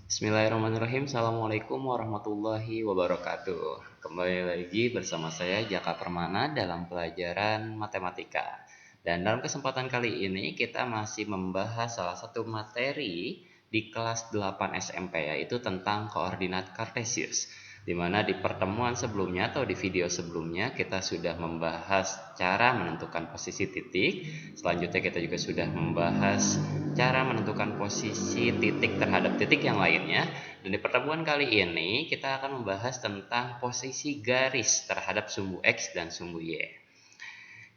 Bismillahirrahmanirrahim. Assalamualaikum warahmatullahi wabarakatuh. Kembali lagi bersama saya Jaka Permana dalam pelajaran matematika. Dan dalam kesempatan kali ini kita masih membahas salah satu materi di kelas 8 SMP, yaitu tentang koordinat kartesius. Di mana di pertemuan sebelumnya atau di video sebelumnya kita sudah membahas cara menentukan posisi titik. Selanjutnya kita juga sudah membahas cara menentukan posisi titik terhadap titik yang lainnya. Dan di pertemuan kali ini kita akan membahas tentang posisi garis terhadap sumbu X dan sumbu Y.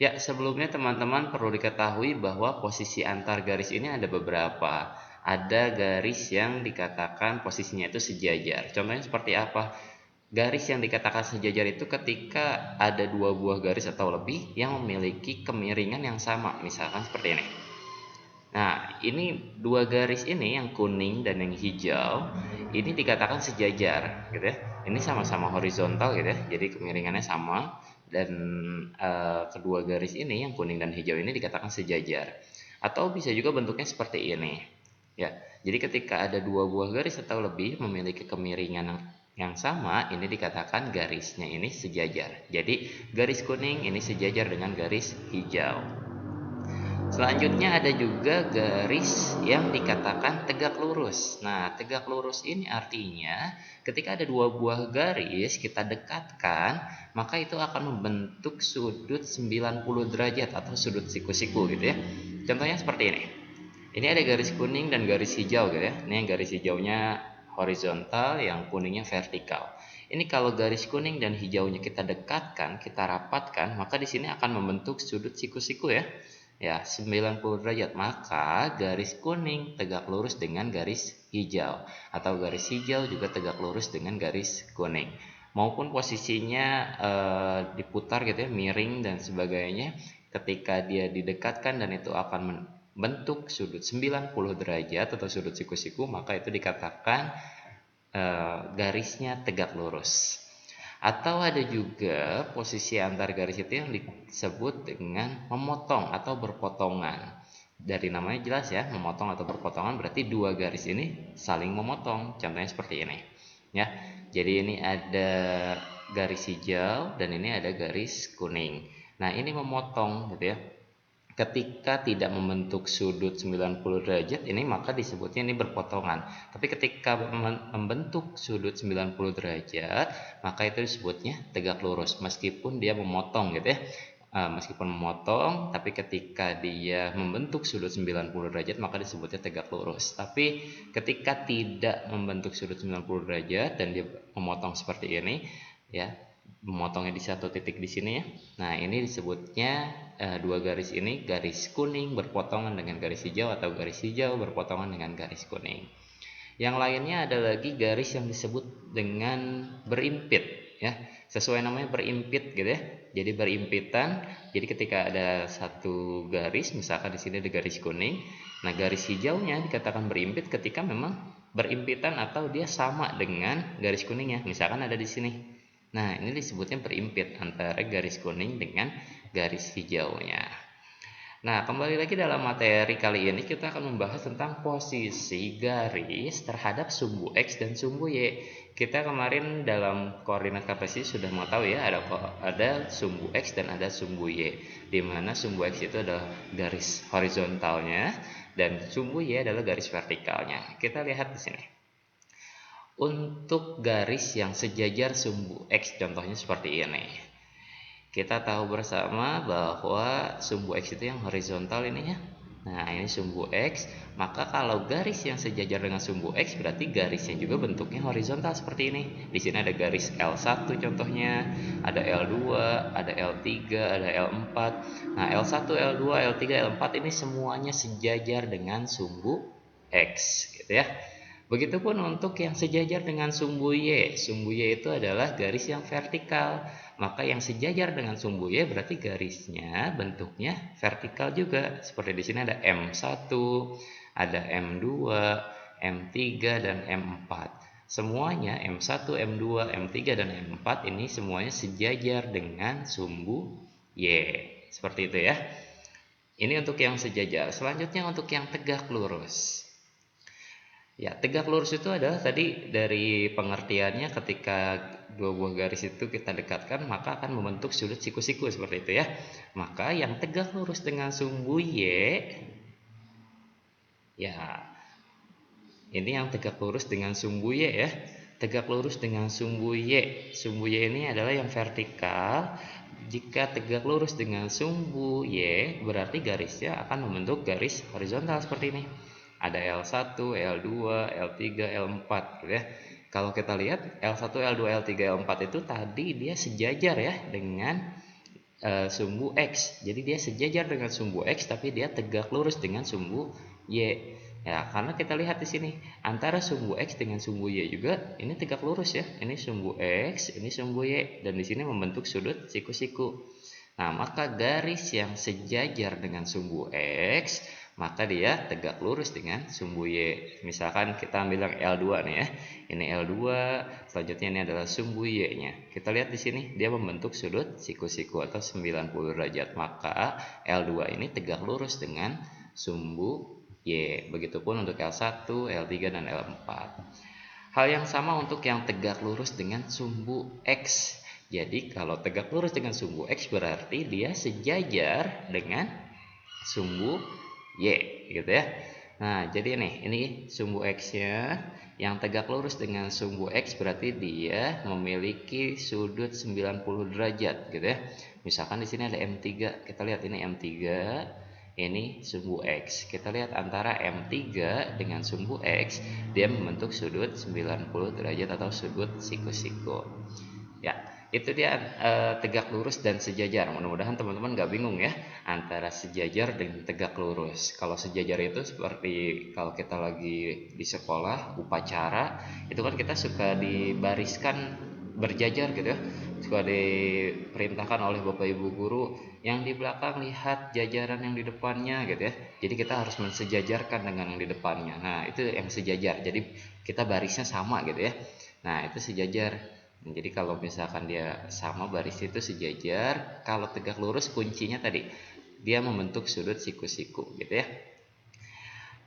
Ya, sebelumnya teman-teman perlu diketahui bahwa posisi antar garis ini ada beberapa. Ada garis yang dikatakan posisinya itu sejajar. Contohnya seperti apa? Garis yang dikatakan sejajar itu ketika ada dua buah garis atau lebih yang memiliki kemiringan yang sama, misalkan seperti ini. Nah, ini dua garis ini yang kuning dan yang hijau, ini dikatakan sejajar, gitu ya. Ini sama-sama horizontal, gitu ya. Jadi kemiringannya sama dan kedua garis ini yang kuning dan hijau ini dikatakan sejajar. Atau bisa juga bentuknya seperti ini. Ya, jadi ketika ada dua buah garis atau lebih memiliki kemiringan yang sama, ini dikatakan garisnya ini sejajar. Jadi garis kuning ini sejajar dengan garis hijau. Selanjutnya ada juga garis yang dikatakan tegak lurus. Nah, tegak lurus ini artinya ketika ada dua buah garis kita dekatkan, maka itu akan membentuk sudut 90 derajat atau sudut siku-siku gitu ya. Contohnya seperti ini. Ini ada garis kuning dan garis hijau gitu ya. Ini yang garis hijaunya horizontal, yang kuningnya vertikal. Ini kalau garis kuning dan hijaunya kita dekatkan, kita rapatkan, maka di sini akan membentuk sudut siku-siku ya. Ya, 90 derajat. Maka garis kuning tegak lurus dengan garis hijau, atau garis hijau juga tegak lurus dengan garis kuning. Maupun posisinya diputar gitu ya, miring dan sebagainya. Ketika dia didekatkan dan itu akan bentuk sudut 90 derajat atau sudut siku-siku, maka itu dikatakan garisnya tegak lurus. Atau ada juga posisi antar garis itu yang disebut dengan memotong atau berpotongan. Dari namanya jelas ya, memotong atau berpotongan berarti dua garis ini saling memotong. Contohnya seperti ini. Ya. Jadi ini ada garis hijau dan ini ada garis kuning. Nah, ini memotong gitu ya. Ketika tidak membentuk sudut 90 derajat ini maka disebutnya ini berpotongan. Tapi ketika membentuk sudut 90 derajat maka itu disebutnya tegak lurus meskipun dia memotong gitu ya. Meskipun memotong tapi ketika dia membentuk sudut 90 derajat maka disebutnya tegak lurus. Tapi ketika tidak membentuk sudut 90 derajat dan dia memotong seperti ini ya, memotongnya di satu titik di sini ya. Nah, ini disebutnya dua garis ini garis kuning berpotongan dengan garis hijau atau garis hijau berpotongan dengan garis kuning. Yang lainnya ada lagi garis yang disebut dengan berimpit ya. Sesuai namanya berimpit gitu ya. Jadi berimpitan. Jadi ketika ada satu garis, misalkan di sini ada garis kuning, nah garis hijaunya dikatakan berimpit ketika memang berimpitan atau dia sama dengan garis kuningnya. Misalkan ada di sini. Nah, ini disebutnya berimpit antara garis kuning dengan garis hijaunya. Nah, kembali lagi dalam materi kali ini kita akan membahas tentang posisi garis terhadap sumbu X dan sumbu Y. Kita kemarin dalam koordinat kartesius sudah mengetahui ya, ada sumbu X dan ada sumbu Y. Di mana sumbu X itu adalah garis horizontalnya dan sumbu Y adalah garis vertikalnya. Kita lihat di sini. Untuk garis yang sejajar sumbu X, contohnya seperti ini. Kita tahu bersama bahwa sumbu X itu yang horizontal ini ya. Nah, ini sumbu X, maka kalau garis yang sejajar dengan sumbu X berarti garisnya juga bentuknya horizontal seperti ini. Di sini ada garis L1 contohnya, ada L2, ada L3, ada L4. Nah, L1, L2, L3, L4 ini semuanya sejajar dengan sumbu X gitu ya. Begitupun untuk yang sejajar dengan sumbu Y. Sumbu Y itu adalah garis yang vertikal. Maka yang sejajar dengan sumbu Y berarti garisnya bentuknya vertikal juga. Seperti di sini ada M1, ada M2, M3, dan M4. Semuanya M1, M2, M3, dan M4 ini semuanya sejajar dengan sumbu Y. Seperti itu ya. Ini untuk yang sejajar. Selanjutnya untuk yang tegak lurus. Ya, tegak lurus itu adalah tadi dari pengertiannya ketika dua buah garis itu kita dekatkan maka akan membentuk sudut siku-siku seperti itu ya. Maka yang tegak lurus dengan sumbu Y, ya ini yang tegak lurus dengan sumbu Y ya. Tegak lurus dengan sumbu Y. Sumbu Y ini adalah yang vertikal. Jika tegak lurus dengan sumbu Y, berarti garisnya akan membentuk garis horizontal seperti ini. Ada L1, L2, L3, L4 gitu ya. Kalau kita lihat L1, L2, L3, L4 itu tadi dia sejajar ya dengan sumbu X. Jadi dia sejajar dengan sumbu X tapi dia tegak lurus dengan sumbu Y. Ya, karena kita lihat di sini antara sumbu X dengan sumbu Y juga ini tegak lurus ya. Ini sumbu X, ini sumbu Y dan di sini membentuk sudut siku-siku. Nah, maka garis yang sejajar dengan sumbu X, maka dia tegak lurus dengan sumbu Y. Misalkan kita ambil yang L2 nih ya. Ini L2, selanjutnya ini adalah sumbu Y-nya. Kita lihat di sini dia membentuk sudut siku-siku atau 90 derajat. Maka L2 ini tegak lurus dengan sumbu Y. Begitupun untuk L1, L3 dan L4. Hal yang sama untuk yang tegak lurus dengan sumbu X. Jadi kalau tegak lurus dengan sumbu X berarti dia sejajar dengan sumbu Y gitu ya. Nah, jadi ini sumbu X-nya yang tegak lurus dengan sumbu X berarti dia memiliki sudut 90 derajat gitu ya. Misalkan di sini ada M3, kita lihat ini M3, ini sumbu X. Kita lihat antara M3 dengan sumbu X, dia membentuk sudut 90 derajat atau sudut siku-siku. Ya, itu dia tegak lurus dan sejajar. Mudah-mudahan teman-teman gak bingung ya antara sejajar dan tegak lurus. Kalau sejajar itu seperti kalau kita lagi di sekolah upacara, itu kan kita suka dibariskan berjajar gitu ya. Suka diperintahkan oleh Bapak Ibu guru yang di belakang lihat jajaran yang di depannya gitu ya. Jadi kita harus mensejajarkan dengan yang di depannya. Nah, itu yang sejajar. Jadi kita barisnya sama gitu ya. Nah, itu sejajar. Jadi kalau misalkan dia sama baris itu sejajar, kalau tegak lurus kuncinya tadi dia membentuk sudut siku-siku gitu ya.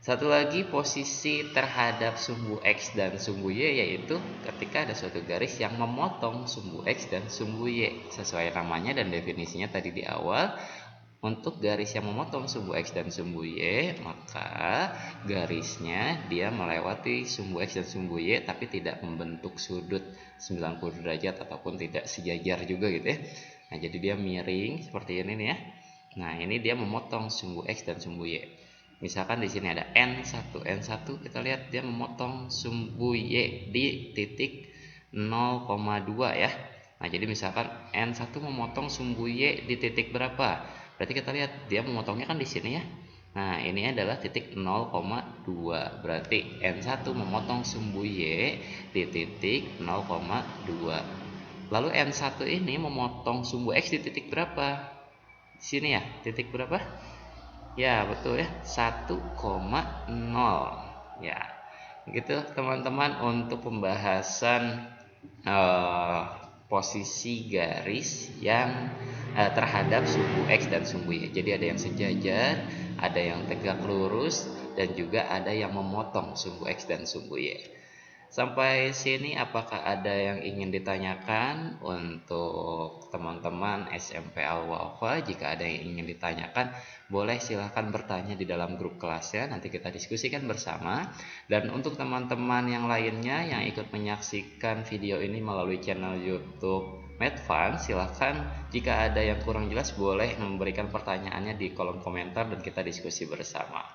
Satu lagi posisi terhadap sumbu X dan sumbu Y yaitu ketika ada suatu garis yang memotong sumbu X dan sumbu Y sesuai namanya dan definisinya tadi di awal. Untuk garis yang memotong sumbu X dan sumbu Y, maka garisnya dia melewati sumbu X dan sumbu Y tapi tidak membentuk sudut 90 derajat ataupun tidak sejajar juga gitu ya. Nah, jadi dia miring seperti ini nih ya. Nah, ini dia memotong sumbu X dan sumbu Y. Misalkan di sini ada N1. N1 kita lihat dia memotong sumbu Y di titik 0,2 ya. Nah, jadi misalkan N1 memotong sumbu Y di titik berapa? Berarti kita lihat dia memotongnya kan di sini ya. Nah, ini adalah titik 0,2. Berarti N1 memotong sumbu Y di titik 0,2. Lalu N1 ini memotong sumbu X di titik berapa? Di sini ya, titik berapa? Ya, betul ya, 1,0. Ya, gitu teman-teman untuk pembahasan posisi garis yang terhadap sumbu X dan sumbu Y. Jadi ada yang sejajar, ada yang tegak lurus, dan juga ada yang memotong sumbu X dan sumbu Y. Sampai sini apakah ada yang ingin ditanyakan untuk teman-teman SMP Al-Wafa? Jika ada yang ingin ditanyakan, boleh silahkan bertanya di dalam grup kelasnya, nanti kita diskusikan bersama. Dan untuk teman-teman yang lainnya yang ikut menyaksikan video ini melalui channel YouTube Medfun, silahkan jika ada yang kurang jelas boleh memberikan pertanyaannya di kolom komentar dan kita diskusi bersama.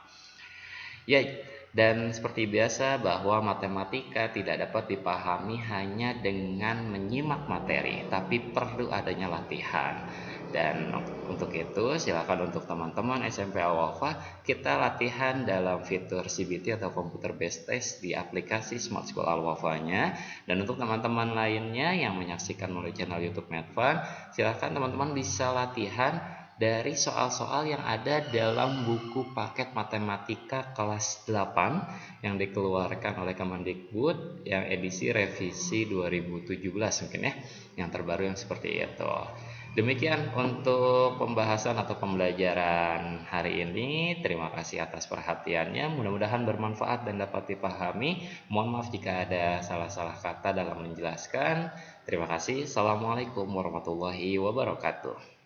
Ya, dan seperti biasa bahwa matematika tidak dapat dipahami hanya dengan menyimak materi, tapi perlu adanya latihan. Dan untuk itu silakan untuk teman-teman SMP Al-Wafa kita latihan dalam fitur CBT atau Computer Based Test di aplikasi Smart School Al-Wafanya. Dan untuk teman-teman lainnya yang menyaksikan melalui channel YouTube Medfun, silakan teman-teman bisa latihan dari soal-soal yang ada dalam buku paket matematika kelas 8 yang dikeluarkan oleh Kemendikbud yang edisi revisi 2017 mungkin ya, yang terbaru yang seperti itu. Demikian untuk pembahasan atau pembelajaran hari ini. Terima kasih atas perhatiannya. Mudah-mudahan bermanfaat dan dapat dipahami. Mohon maaf jika ada salah-salah kata dalam menjelaskan. Terima kasih. Assalamualaikum warahmatullahi wabarakatuh.